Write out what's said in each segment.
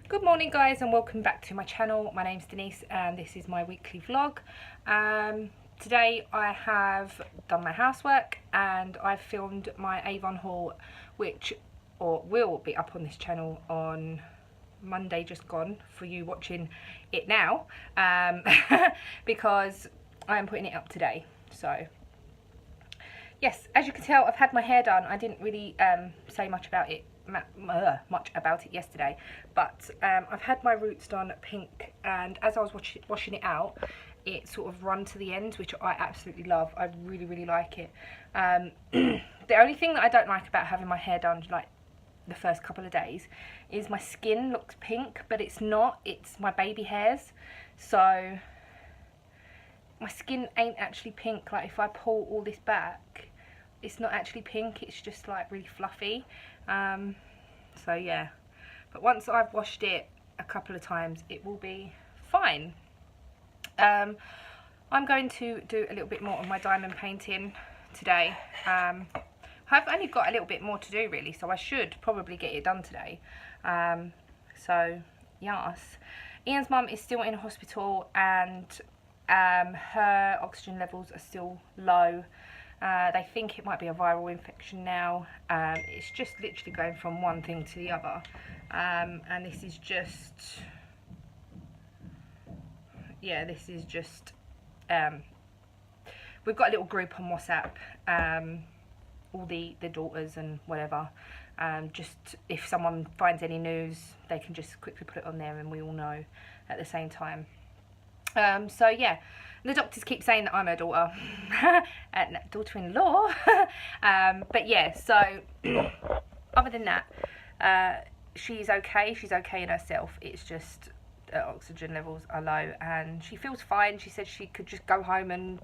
Good morning guys and welcome back to my channel. My name's Denise and this is my weekly vlog. Today I have done my housework and I've filmed my Avon haul, which will be up on this channel on Monday just gone for you watching it now, because I am putting it up today. So yes, as you can tell, I've had my hair done. I didn't really say much about it yesterday, but I've had my roots done pink, and as I was washing it out, it sort of run to the ends, which I absolutely love. I really like it. The only thing that I don't like about having my hair done like the first couple of days is my skin looks pink, but it's not. It's my baby hairs, so my skin ain't actually pink. Like if I pull all this back, it's not actually pink, it's just like really fluffy. So yeah, but once I've washed it a couple of times it will be fine. I'm going to do a little bit more of my diamond painting today. I've only got a little bit more to do really, so I should probably get it done today. So yes, Ian's mum is still in hospital and her oxygen levels are still low. They think it might be a viral infection now. It's just literally going from one thing to the other, and this is just, yeah, this is just, we've got a little group on WhatsApp, all the daughters and whatever, just if someone finds any news they can just quickly put it on there and we all know at the same time. So yeah, the doctors keep saying that I'm her daughter, daughter-in-law. But yeah, so other than that, she's okay. She's okay in herself. It's just oxygen levels are low and she feels fine. She said she could just go home and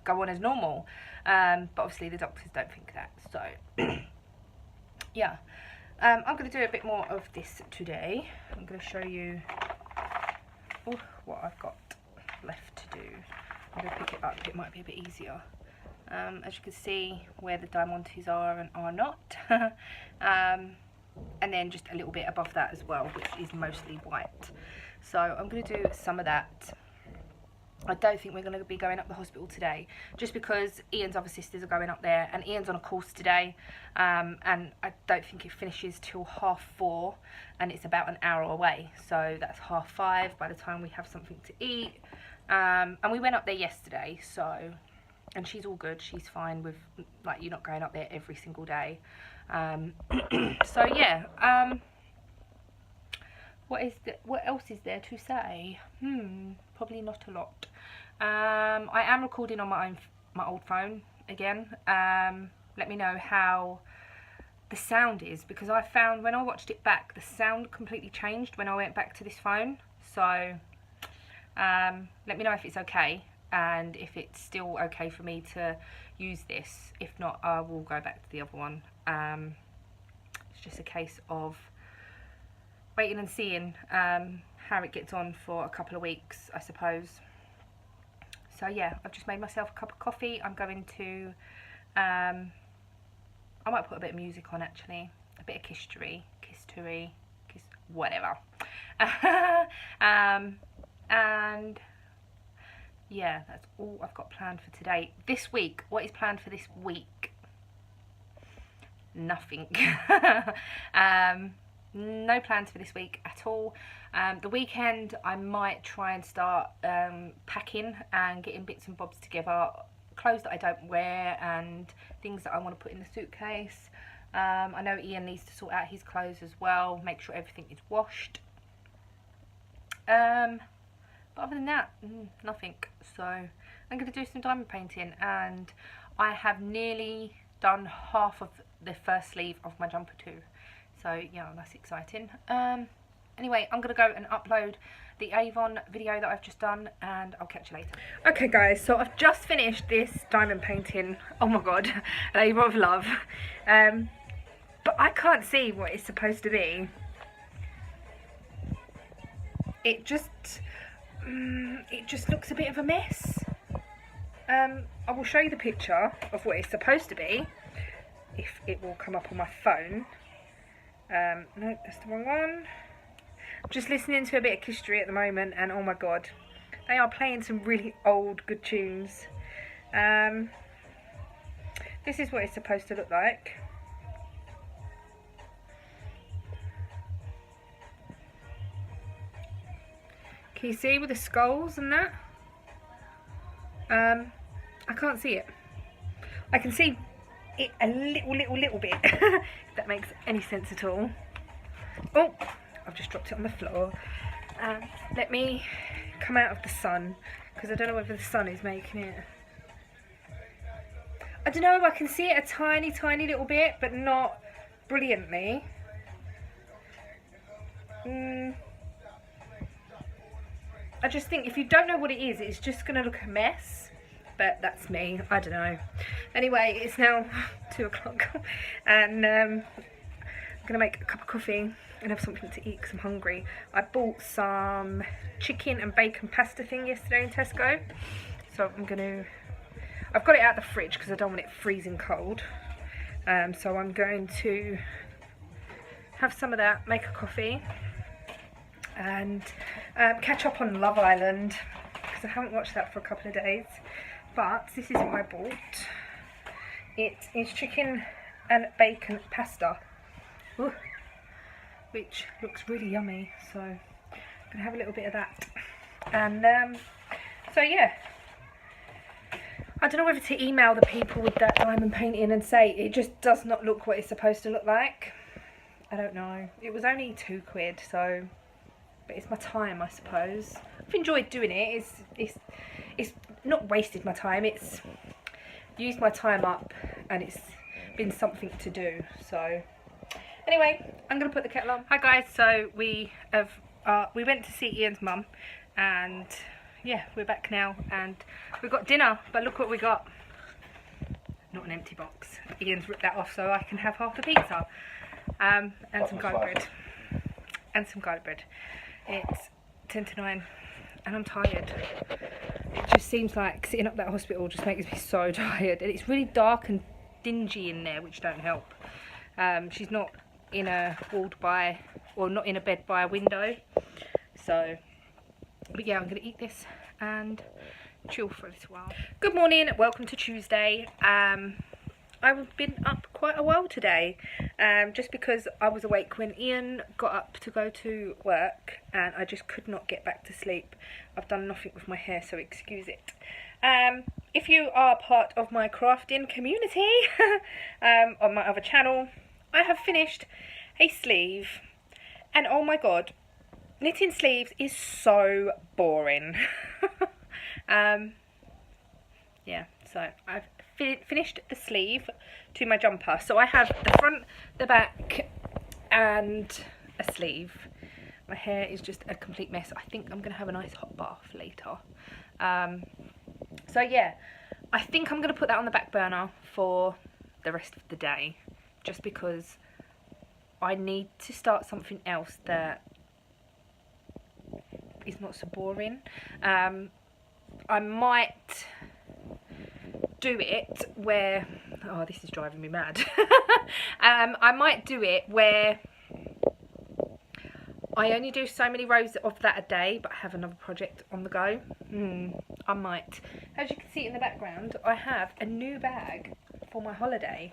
go on as normal. But obviously the doctors don't think that. So yeah, I'm going to do a bit more of this today. I'm going to show you what I've got left to do. I'm going to pick it up, it might be a bit easier. As you can see where the diamantes are and are not. And then just a little bit above that as well, which is mostly white. So I'm going to do some of that. I don't think we're going to be going up the hospital today, just because Ian's other sisters are going up there and Ian's on a course today, and I don't think it finishes till 4:30 and it's about an hour away, so that's 5:30 by the time we have something to eat. And we went up there yesterday, so, and she's all good, she's fine with, like, you're not going up there every single day. So yeah, what else is there to say? Probably not a lot. I am recording on my old phone again. Let me know how the sound is, because I found when I watched it back, the sound completely changed when I went back to this phone. So let me know if it's okay and if it's still okay for me to use this. If not, I will go back to the other one. It's just a case of waiting and seeing how it gets on for a couple of weeks, I suppose. So yeah, I've just made myself a cup of coffee. I'm going to, I might put a bit of music on actually, a bit of kiss whatever. And yeah, that's all I've got planned for today. This week, what is planned for this week? Nothing. No plans for this week at all. The weekend I might try and start packing and getting bits and bobs together, clothes that I don't wear and things that I want to put in the suitcase. I know Ian needs to sort out his clothes as well, make sure everything is washed. But other than that, nothing. So I'm going to do some diamond painting, and I have nearly done half of the first sleeve of my jumper too. So yeah, that's exciting. Anyway, I'm going to go and upload the Avon video that I've just done, and I'll catch you later. Okay guys, so I've just finished this diamond painting. Oh my god, labour of love. But I can't see what it's supposed to be. It just looks a bit of a mess. I will show you the picture of what it's supposed to be, if it will come up on my phone. No, that's the wrong one. Just listening to a bit of history at the moment, and oh my god, they are playing some really old good tunes. This is what it's supposed to look like. Can you see with the skulls and that? I can't see it. I can see it a little bit, if that makes any sense at all. Oh, I've just dropped it on the floor. Let me come out of the sun, because I don't know whether the sun is making it. I don't know, I can see it a tiny little bit, but not brilliantly. I just think if you don't know what it is, it's just going to look a mess. But that's me, I don't know. Anyway, it's now 2 o'clock and I'm going to make a cup of coffee and have something to eat because I'm hungry. I bought some chicken and bacon pasta thing yesterday in Tesco. So I've got it out of the fridge because I don't want it freezing cold. So I'm going to have some of that, make a coffee, and catch up on Love Island because I haven't watched that for a couple of days. But this is what I bought. It is chicken and bacon pasta, which looks really yummy. So I'm gonna have a little bit of that. And so yeah, I don't know whether to email the people with that diamond painting and say it just does not look what it's supposed to look like. I don't know. It was only £2, so, but it's my time, I suppose. I've enjoyed doing it. It's not wasted my time. It's used my time up, and it's been something to do. So anyway, I'm gonna put the kettle on. Hi guys. So we went to see Ian's mum, and yeah, we're back now, and we've got dinner. But look what we got. Not an empty box. Ian's ripped that off so I can have half the pizza. And some garlic bread. And some garlic bread. It's 10 to 9 and I'm tired. It just seems like sitting up that hospital just makes me so tired. And it's really dark and dingy in there, which don't help. She's not in a walled by, or not in a bed by a window. So, but yeah, I'm going to eat this and chill for a little while. Good morning, welcome to Tuesday. I've been up quite a while today, just because I was awake when Ian got up to go to work and I just could not get back to sleep. I've done nothing with my hair, so excuse it. If you are part of my crafting community on my other channel, I have finished a sleeve, and oh my god, knitting sleeves is so boring. Yeah, so I've finished the sleeve to my jumper. So I have the front, the back, and a sleeve. My hair is just a complete mess. I think I'm going to have a nice hot bath later. So yeah, I think I'm going to put that on the back burner for the rest of the day, just because I need to start something else that is not so boring. I might do it where, oh, this is driving me mad. I might do it where I only do so many rows of that a day, but I have another project on the go. I might. As you can see in the background, I have a new bag for my holiday.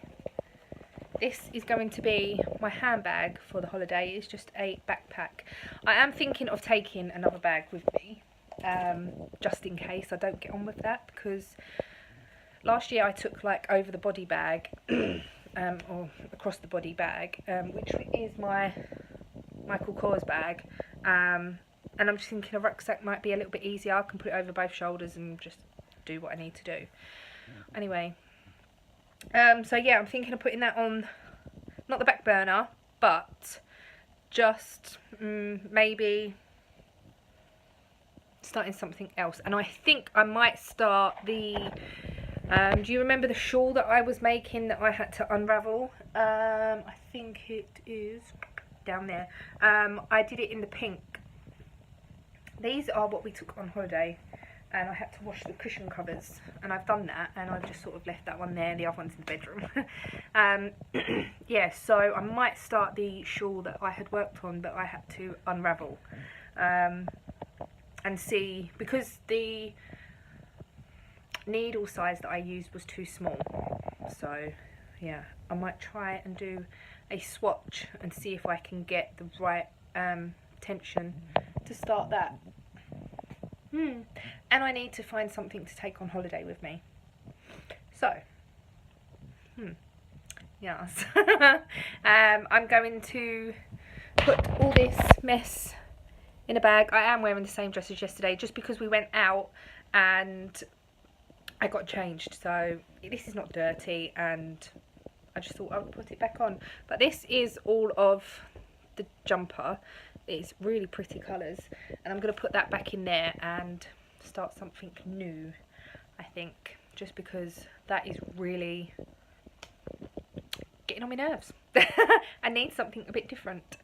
This is going to be my handbag for the holiday. It's just a backpack. I am thinking of taking another bag with me, just in case I don't get on with that, because last year I took like over the body bag, or across the body bag, which is my Michael Kors bag, and I'm just thinking a rucksack might be a little bit easier. I can put it over both shoulders and just do what I need to do. Anyway, so yeah, I'm thinking of putting that on, not the back burner, but just maybe starting something else. And I think I might start the, do you remember the shawl that I was making that I had to unravel? I think it is down there. I did it in the pink. These are what we took on holiday. and I had to wash the cushion covers, and I've done that, and I've just sort of left that one there, the other one's in the bedroom. Yeah, so I might start the shawl that I had worked on but I had to unravel, and see, because the needle size that I used was too small. So yeah, I might try and do a swatch and see if I can get the right tension to start that. And I need to find something to take on holiday with me. So, yes. I'm going to put all this mess in a bag. I am wearing the same dress as yesterday just because we went out and I got changed. So this is not dirty and I just thought I would put it back on. But this is all of the jumper. It's really pretty colours, and I'm going to put that back in there and start something new, I think, just because that is really getting on my nerves. I need something a bit different,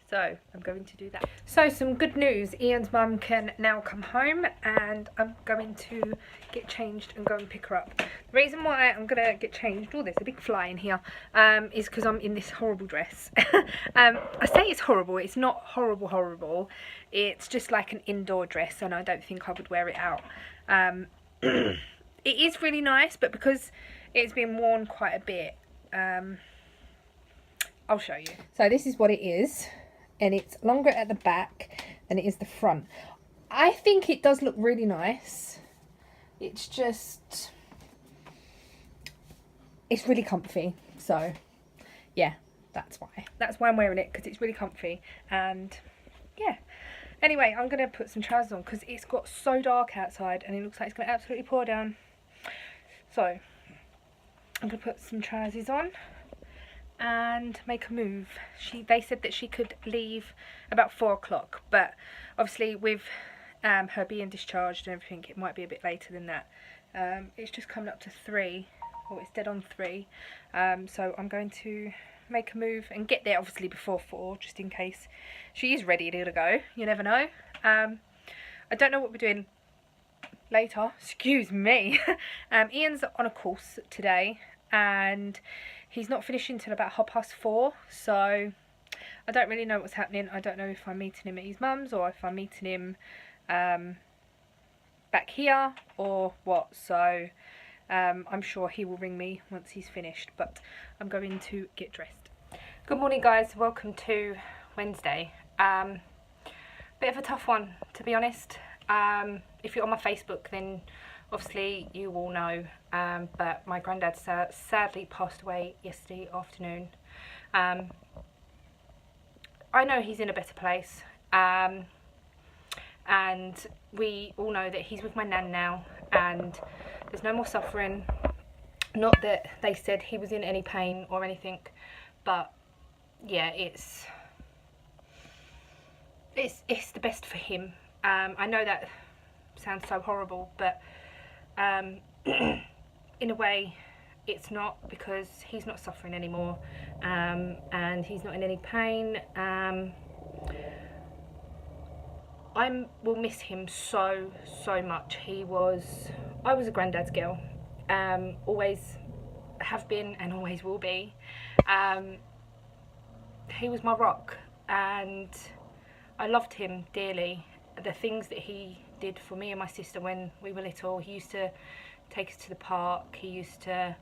so I'm going to do that. So some good news, Ian's mum can now come home and I'm going to get changed and go and pick her up. The reason why I'm going to get changed, oh there's a big fly in here, is because I'm in this horrible dress. I say it's horrible, it's not horrible, it's just like an indoor dress and I don't think I would wear it out. It is really nice, but because it's been worn quite a bit, I'll show you. So this is what it is, and it's longer at the back than it is the front. I think it does look really nice. It's just, it's really comfy. So yeah, that's why I'm wearing it, because it's really comfy. And yeah, anyway, I'm gonna put some trousers on because it's got so dark outside and it looks like it's gonna absolutely pour down. So I'm gonna put some trousers on and make a move. They said that she could leave about 4 o'clock, but obviously with her being discharged and everything, it might be a bit later than that. It's just coming up to 3, or it's dead on 3, so I'm going to make a move and get there obviously before 4, just in case she is ready to go. You never know. I don't know what we're doing later, excuse me. Ian's on a course today and he's not finishing until about 4:30, so I don't really know what's happening. I don't know if I'm meeting him at his mum's or if I'm meeting him back here or what, so I'm sure he will ring me once he's finished, but I'm going to get dressed. Good morning guys, welcome to Wednesday. Bit of a tough one, to be honest. If you're on my Facebook, then obviously you all know, but my granddad sadly passed away yesterday afternoon. I know he's in a better place, and we all know that he's with my nan now and there's no more suffering. Not that they said he was in any pain or anything, but yeah, it's the best for him. I know that sounds so horrible, but in a way it's not, because he's not suffering anymore, and he's not in any pain. I will miss him so much. I was a granddad's girl, always have been and always will be. He was my rock and I loved him dearly. The things that he did for me and my sister when we were little, he used to take us to the park, he used to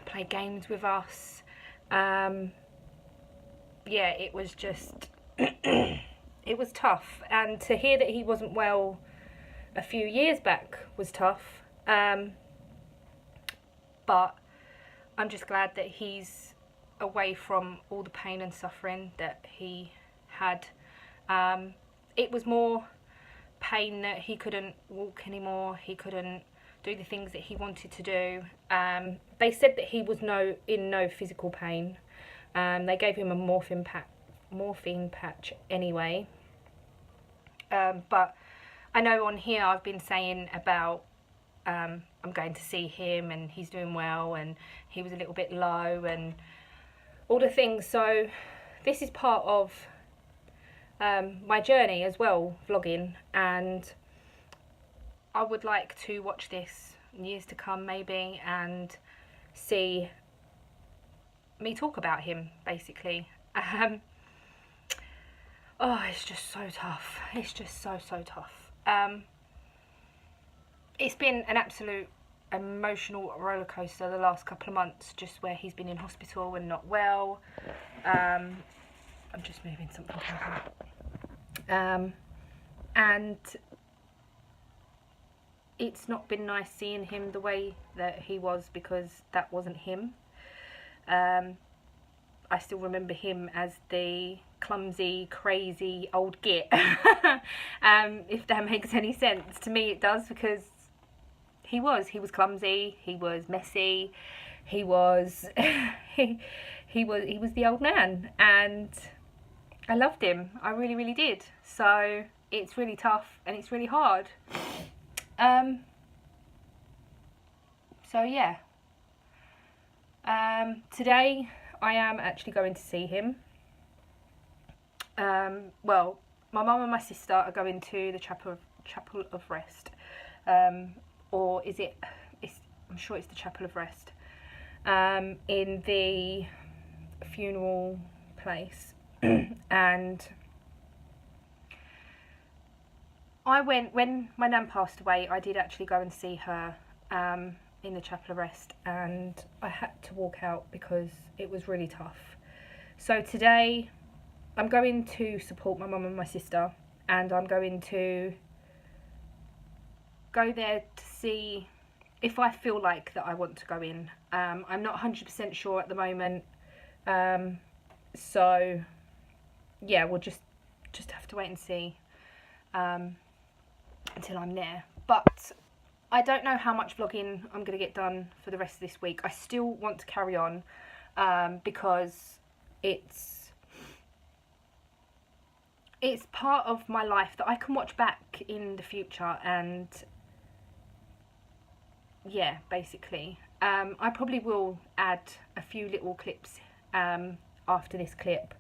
play games with us. Yeah, it was just it was tough, and to hear that he wasn't well a few years back was tough, but I'm just glad that he's away from all the pain and suffering that he had. It was more pain that he couldn't walk anymore, he couldn't do the things that he wanted to do. They said that he was in no physical pain. They gave him a morphine patch anyway. But I know on here I've been saying about I'm going to see him and he's doing well and he was a little bit low and all the things. So this is part of my journey as well, vlogging, and I would like to watch this in years to come maybe and see me talk about him, basically. Oh, it's just so tough. It's just so tough. It's been an absolute emotional roller coaster the last couple of months, just where he's been in hospital and not well. I'm just moving something over. And it's not been nice seeing him the way that he was, because that wasn't him. I still remember him as the clumsy, crazy old git. If that makes any sense. To me it does, because he was clumsy, he was messy, he was he was the old man, and I loved him. I really did. So it's really tough and it's really hard. So yeah. Today I am actually going to see him. Well, my mum and my sister are going to the Chapel of Rest. Or is it? I'm sure it's the Chapel of Rest. In the funeral place. And I went, when my nan passed away, I did actually go and see her in the Chapel of Rest, and I had to walk out because it was really tough. So today I'm going to support my mum and my sister, and I'm going to go there to see if I feel like that I want to go in. I'm not 100% sure at the moment. So yeah, we'll just have to wait and see until I'm there. But I don't know how much vlogging I'm going to get done for the rest of this week. I still want to carry on because it's part of my life that I can watch back in the future, and yeah, basically. I probably will add a few little clips after this clip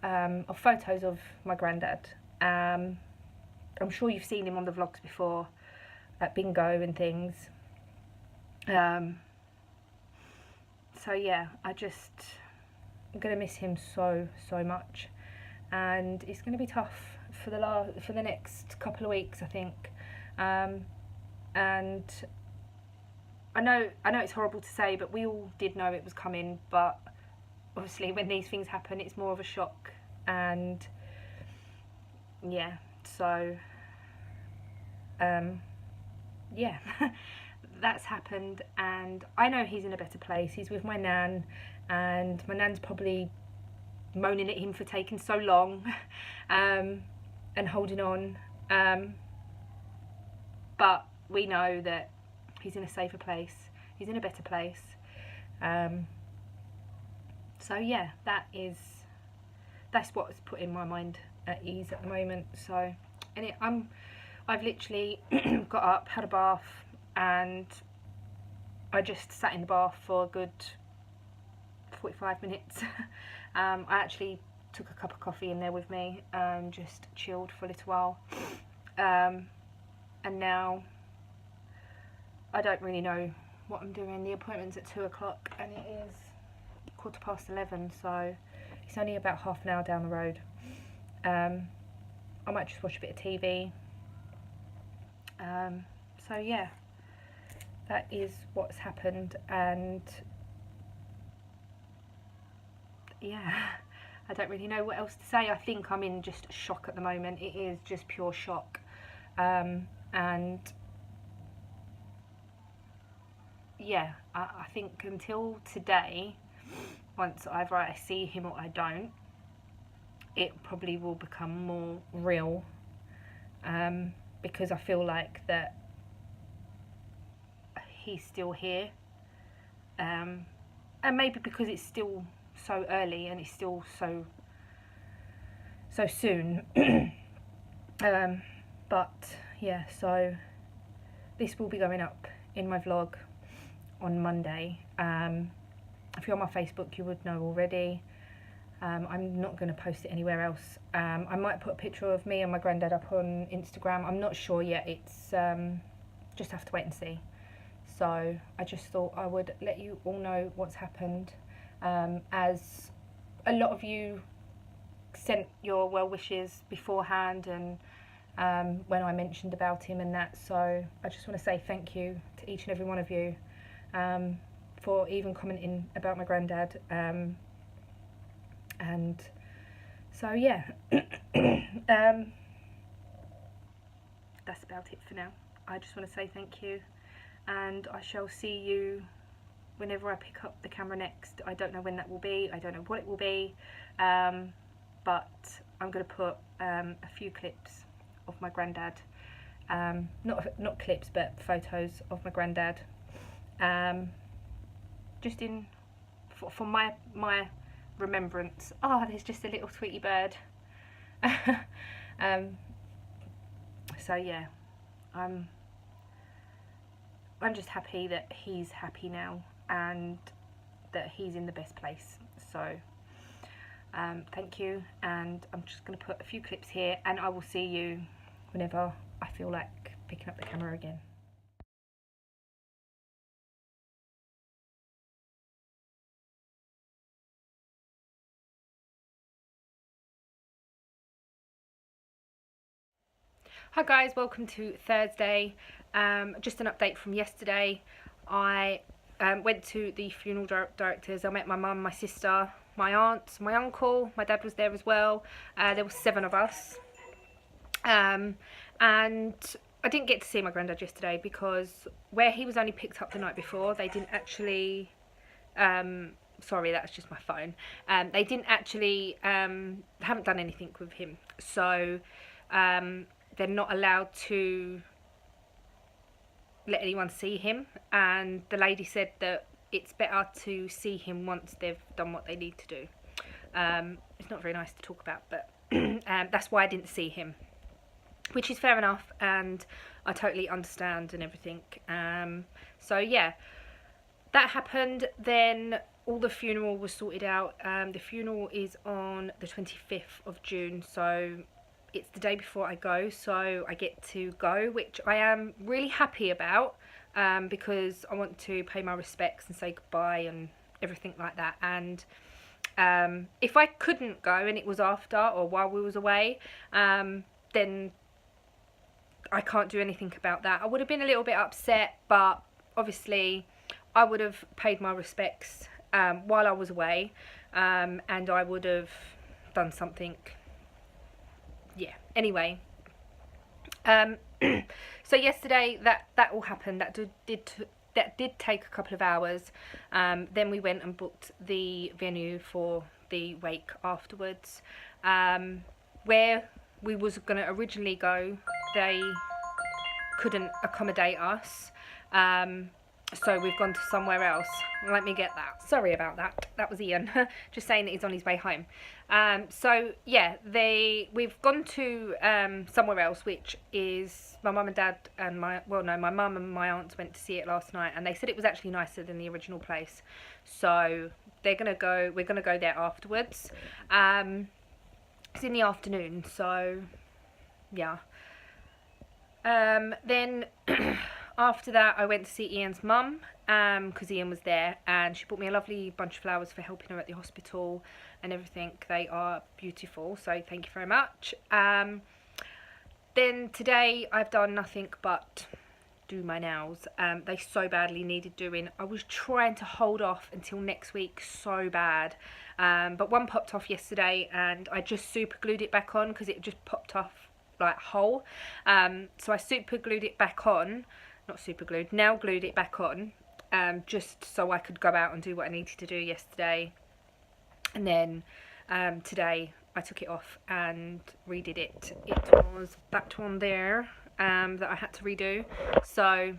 of photos of my granddad. I'm sure you've seen him on the vlogs before at bingo and things. So yeah, I'm gonna miss him so much, and it's gonna be tough for the next couple of weeks, I think. And I know it's horrible to say, but we all did know it was coming, but obviously when these things happen it's more of a shock. And yeah, so yeah, that's happened, and I know he's in a better place. He's with my nan, and my nan's probably moaning at him for taking so long and holding on, but we know that he's in a safer place, he's in a better place. So yeah, that's what's putting my mind at ease at the moment. So, and I've literally got up, had a bath, and I just sat in the bath for a good 45 minutes. I actually took a cup of coffee in there with me and just chilled for a little while. And now I don't really know what I'm doing. The appointment's at 2 o'clock and it is 11:15, so it's only about half an hour down the road. I might just watch a bit of TV. So yeah, that is what's happened, and yeah, I don't really know what else to say. I think I'm in just shock at the moment. It is just pure shock. And yeah, I think until today, once either I see him or I don't, it probably will become more real, because I feel like that he's still here, and maybe because it's still so early and it's still so soon. But yeah, so this will be going up in my vlog on Monday. If you're on my Facebook, you would know already. I'm not going to post it anywhere else. I might put a picture of me and my granddad up on Instagram. I'm not sure yet. It's just have to wait and see. So I just thought I would let you all know what's happened, as a lot of you sent your well wishes beforehand, and when I mentioned about him and that. So I just want to say thank you to each and every one of you, for even commenting about my granddad. And so yeah, that's about it for now. I just want to say thank you, and I shall see you whenever I pick up the camera next. I don't know when that will be, I don't know what it will be, but I'm going to put a few clips of my granddad, not clips but photos of my granddad, just in for my remembrance. Oh, there's just a little Tweety bird. So yeah, I'm just happy that he's happy now and that he's in the best place. So thank you, and I'm just going to put a few clips here, and I will see you whenever I feel like picking up the camera again. Hi guys, welcome to Thursday. Just an update from yesterday. I went to the funeral directors. I met my mum, my sister, my aunt, my uncle. My dad was there as well. There were 7 of us. And I didn't get to see my granddad yesterday because where he was only picked up the night before, they didn't actually... sorry, that's just my phone. They didn't actually... haven't done anything with him. So... they're not allowed to let anyone see him, and the lady said that it's better to see him once they've done what they need to do. It's not very nice to talk about, but that's why I didn't see him, which is fair enough, and I totally understand and everything. So yeah, that happened. Then all the funeral was sorted out. The funeral is on the 25th of June, so it's the day before I go, so I get to go, which I am really happy about, because I want to pay my respects and say goodbye and everything like that. And if I couldn't go and it was after or while we was away, then I can't do anything about that. I would have been a little bit upset, but obviously I would have paid my respects while I was away, and I would have done something. Yeah, anyway, so yesterday that all happened. That did take a couple of hours. Then we went and booked the venue for the wake afterwards. Where we was going to originally go, they couldn't accommodate us, so we've gone to somewhere else. Let me get that. Sorry about that. That was Ian just saying that he's on his way home. So yeah, we've gone to somewhere else, which is my mum and dad and my mum and my aunts went to see it last night, and they said it was actually nicer than the original place. So we're gonna go there afterwards. It's in the afternoon, so yeah. Then after that I went to see Ian's mum, because Ian was there, and she bought me a lovely bunch of flowers for helping her at the hospital and everything. They are beautiful, so thank you very much. Then today I've done nothing but do my nails. They so badly needed doing. I was trying to hold off until next week so bad, but one popped off yesterday and I just super glued it back on because it just popped off like whole. So I super glued it back on, nail glued it back on, just so I could go out and do what I needed to do yesterday. And then today I took it off and redid it. It was that one there that I had to redo. So,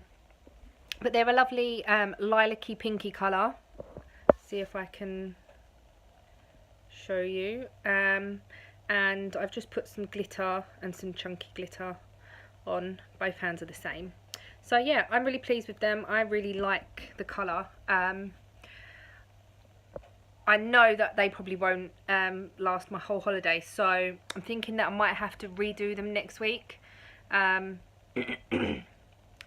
but they're a lovely lilac-y pinky colour. See if I can show you. And I've just put some glitter and some chunky glitter on. Both hands are the same. So yeah, I'm really pleased with them. I really like the colour. I know that they probably won't last my whole holiday, so I'm thinking that I might have to redo them next week. And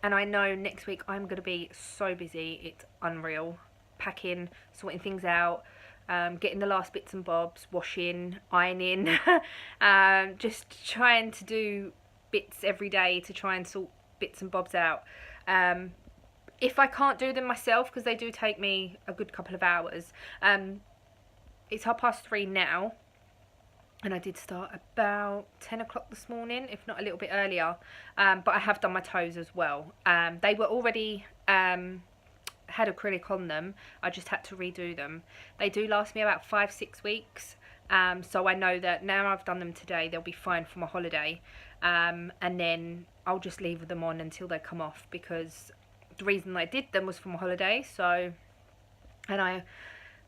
And I know next week I'm going to be so busy, it's unreal. Packing, sorting things out, getting the last bits and bobs, washing, ironing, just trying to do bits every day to try and sort bits and bobs out. If I can't do them myself, because they do take me a good couple of hours, it's 3:30 now, and I did start about 10 o'clock this morning, if not a little bit earlier, but I have done my toes as well. They were already had acrylic on them, I just had to redo them. They do last me about 5-6 weeks, so I know that now I've done them today, they'll be fine for my holiday, and then I'll just leave them on until they come off, because the reason I did them was for my holiday. So, and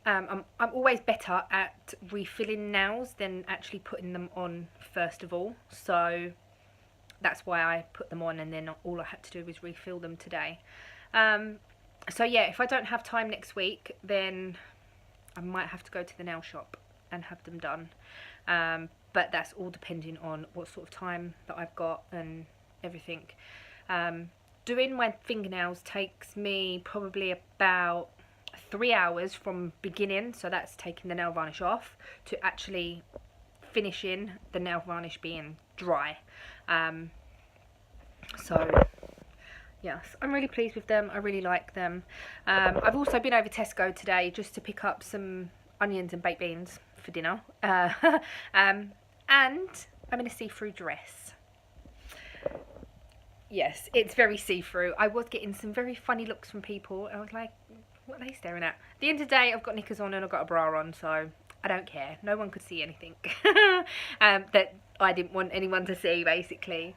I'm always better at refilling nails than actually putting them on first of all, so that's why I put them on, and then all I had to do was refill them today. So yeah, if I don't have time next week, then I might have to go to the nail shop and have them done, but that's all depending on what sort of time that I've got and everything. Doing my fingernails takes me probably about 3 hours from beginning, so that's taking the nail varnish off, to actually finishing the nail varnish being dry. So yes, I'm really pleased with them. I really like them. I've also been over Tesco today just to pick up some onions and baked beans for dinner. And I'm in a see-through dress. Yes, it's very see-through. I was getting some very funny looks from people. I was like, what are they staring at? At the end of the day, I've got knickers on and I've got a bra on, so I don't care. No one could see anything that I didn't want anyone to see, basically.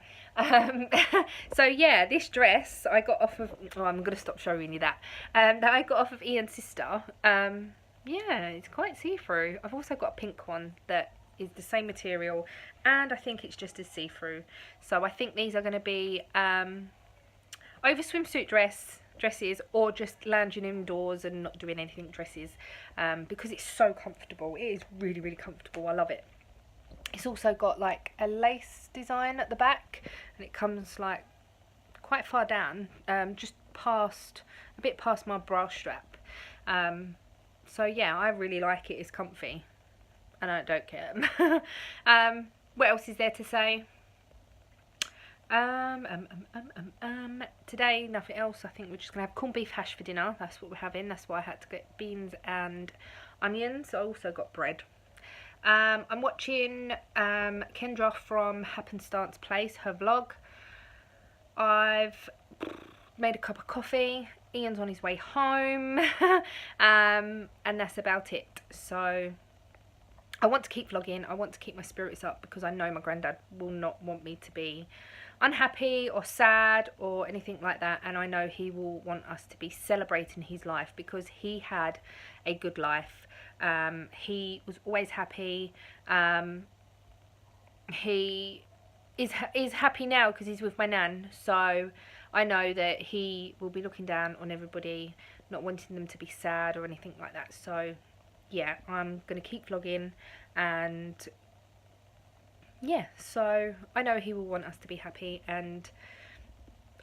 So yeah, this dress I got off of, oh, I'm going to stop showing you that, that I got off of Ian's sister. Yeah, it's quite see-through. I've also got a pink one that is the same material, and I think it's just as see-through. So I think these are going to be over swimsuit dresses, or just lounging indoors and not doing anything dresses, because it's so comfortable. It is really, really comfortable. I love it. It's also got like a lace design at the back, and it comes like quite far down, just past, a bit past my bra strap. So yeah, I really like it. It's comfy, and I don't care. What else is there to say? Today, nothing else. I think we're just gonna have corned beef hash for dinner. That's what we're having. That's why I had to get beans and onions. I also got bread. I'm watching Kendra from Happenstance Place, her vlog. I've made a cup of coffee. Ian's on his way home. And that's about it. So I want to keep vlogging. I want to keep my spirits up, because I know my granddad will not want me to be unhappy or sad or anything like that, and I know he will want us to be celebrating his life, because he had a good life. He was always happy. He is happy now because he's with my nan, so I know that he will be looking down on everybody, not wanting them to be sad or anything like that. So yeah, I'm gonna keep vlogging, and yeah, so I know he will want us to be happy, and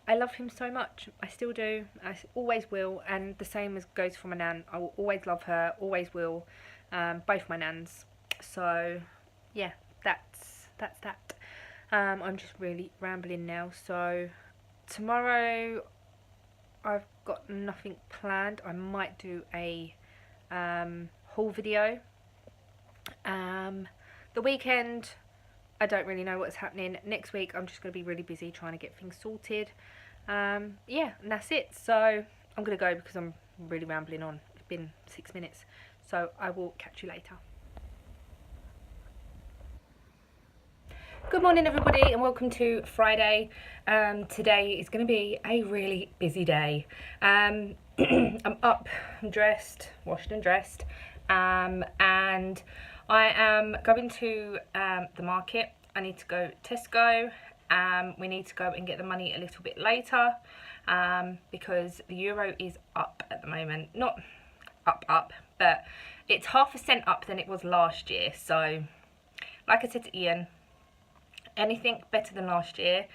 I love him so much. I still do. I always will, and the same as goes for my nan. I will always love her, always will. Both my nans. So yeah, that's that. I'm just really rambling now. So tomorrow I've got nothing planned. I might do a haul video. The weekend, I don't really know what's happening. Next week I'm just going to be really busy trying to get things sorted. Yeah, and that's it. So I'm going to go because I'm really rambling on. It's been 6 minutes. So I will catch you later. Good morning everybody, and welcome to Friday. Today is going to be a really busy day. I'm up, I'm dressed, washed and dressed, and I am going to the market. I need to go to Tesco. We need to go and get the money a little bit later, because the euro is up at the moment. Not up, but it's 0.5 cent up than it was last year. So like I said to Ian, anything better than last year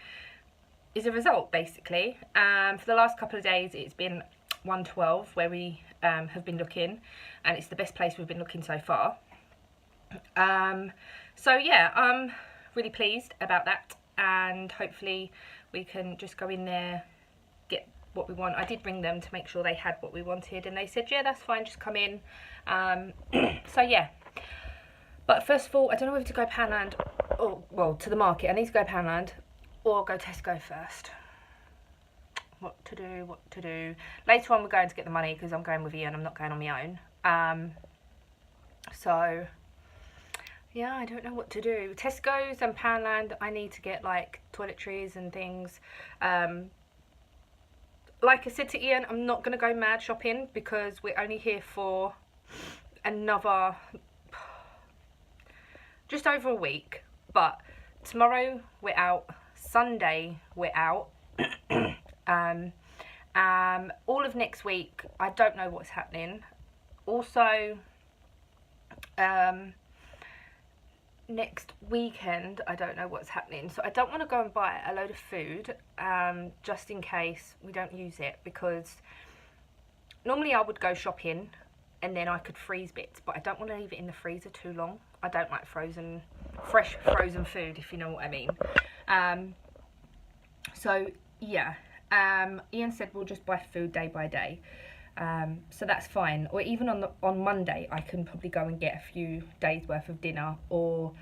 is a result, basically. For the last couple of days, it's been 112 where we have been looking, and it's the best place we've been looking so far. So yeah, I'm really pleased about that, and hopefully we can just go in there, get what we want. I did ring them to make sure they had what we wanted, and they said, yeah, that's fine, just come in. So yeah, but first of all, I don't know whether to go Poundland, or, well, to the market. I need to go Poundland or go Tesco first. What to do. Later on, we're going to get the money because I'm going with Ian. I'm not going on my own. So yeah, I don't know what to do. Tesco's and Poundland, I need to get like toiletries and things. Like I said to Ian, I'm not going to go mad shopping because we're only here for another just over a week. But tomorrow we're out, Sunday we're out. All of next week I don't know what's happening. Also, next weekend I don't know what's happening, so I don't want to go and buy a load of food just in case we don't use it, because normally I would go shopping and then I could freeze bits, but I don't want to leave it in the freezer too long. I don't like fresh frozen food, if you know what I mean. So yeah, Ian said we'll just buy food day by day. So that's fine. Or even on Monday, I can probably go and get a few days worth of dinner, or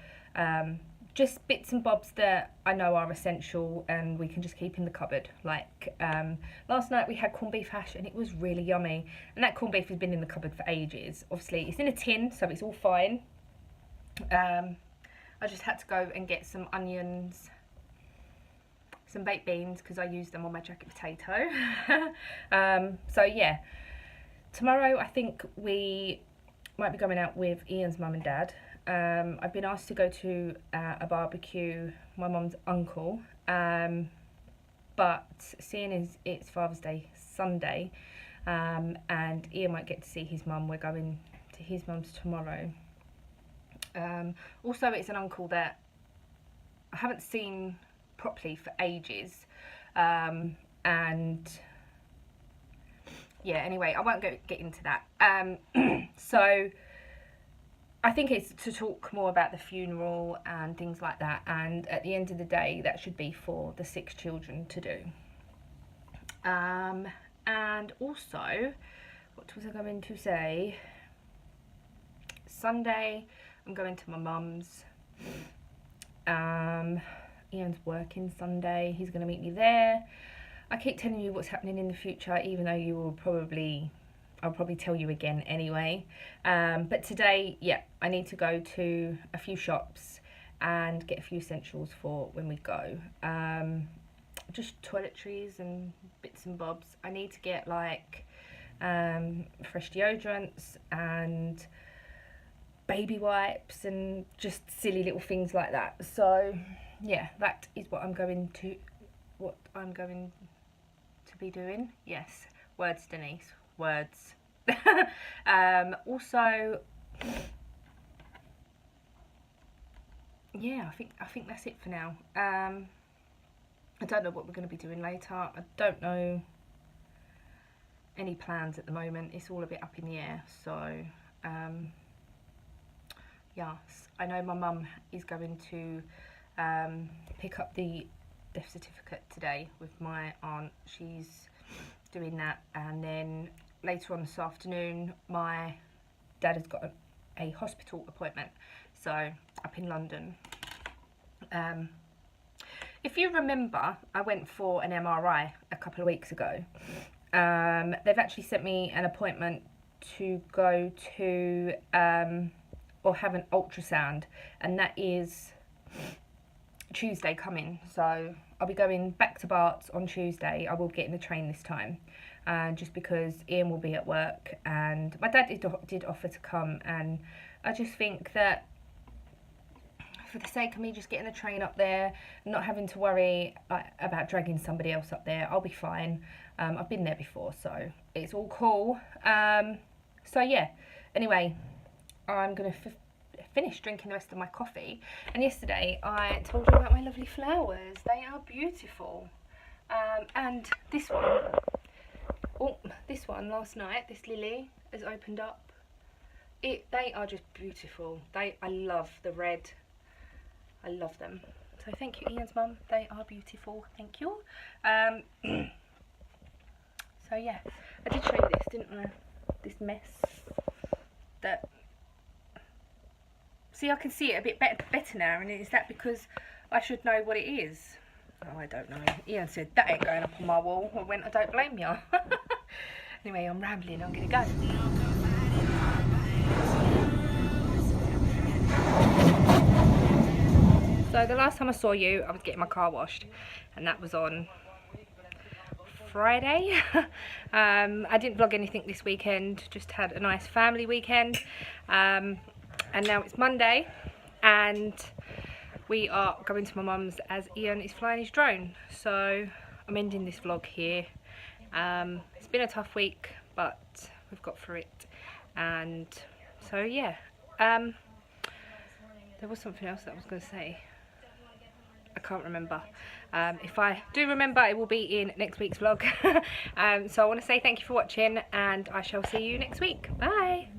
just bits and bobs that I know are essential and we can just keep in the cupboard. Like last night we had corned beef hash and it was really yummy. And that corned beef has been in the cupboard for ages. Obviously, it's in a tin, so it's all fine. I just had to go and get some onions, some baked beans, because I used them on my jacket potato. So yeah, tomorrow I think we might be going out with Ian's mum and dad. I've been asked to go to a barbecue, my mum's uncle, but seeing as it's Father's Day Sunday, and Ian might get to see his mum, we're going to his mum's tomorrow. Also, it's an uncle that I haven't seen properly for ages, and yeah, anyway, I won't get into that. So I think it's to talk more about the funeral and things like that, and at the end of the day that should be for the 6 children to do. And also, what was I going to say? Sunday I'm going to my mum's. Ian's working Sunday, he's going to meet me there. I keep telling you what's happening in the future, even though I'll probably tell you again anyway. But today, yeah, I need to go to a few shops and get a few essentials for when we go. Just toiletries and bits and bobs. I need to get like fresh deodorants and baby wipes and just silly little things like that. So yeah, that is what I'm going to be doing. Yes, words, Denise, words. Also, yeah, I think that's it for now. I don't know what we're going to be doing later. I don't know any plans at the moment. It's all a bit up in the air. So yes, I know my mum is going to pick up the death certificate today with my aunt. She's doing that, and then later on this afternoon my dad has got a hospital appointment, so up in London. If you remember, I went for an MRI a couple of weeks ago. They've actually sent me an appointment to go to or have an ultrasound, and that is Tuesday coming. So I'll be going back to Bart's on Tuesday. I will get in the train this time, just because Ian will be at work, and my dad did offer to come, and I just think that for the sake of me just getting a train up there, not having to worry about dragging somebody else up there, I'll be fine. I've been there before, so it's all cool. So yeah, anyway, I'm going to finish drinking the rest of my coffee. And yesterday I told you about my lovely flowers. They are beautiful. And this one last night, this lily has opened up. They are just beautiful. I love the red. I love them. So thank you, Ian's mum. They are beautiful. Thank you. So yeah, I did show you this, didn't I? This mess. See, I can see it a bit better now, and is that because I should know what it is? Oh, I don't know. Ian said that ain't going up on my wall. I went, I don't blame you. Anyway, I'm rambling. I'm gonna go. So the last time I saw you, I was getting my car washed, and that was on Friday. I didn't vlog anything this weekend, just had a nice family weekend. And now it's Monday, and we are going to my mum's as Ian is flying his drone. So I'm ending this vlog here. It's been a tough week, but we've got through it. And so yeah, there was something else that I was going to say. I can't remember. If I do remember, it will be in next week's vlog. So I want to say thank you for watching, and I shall see you next week. Bye.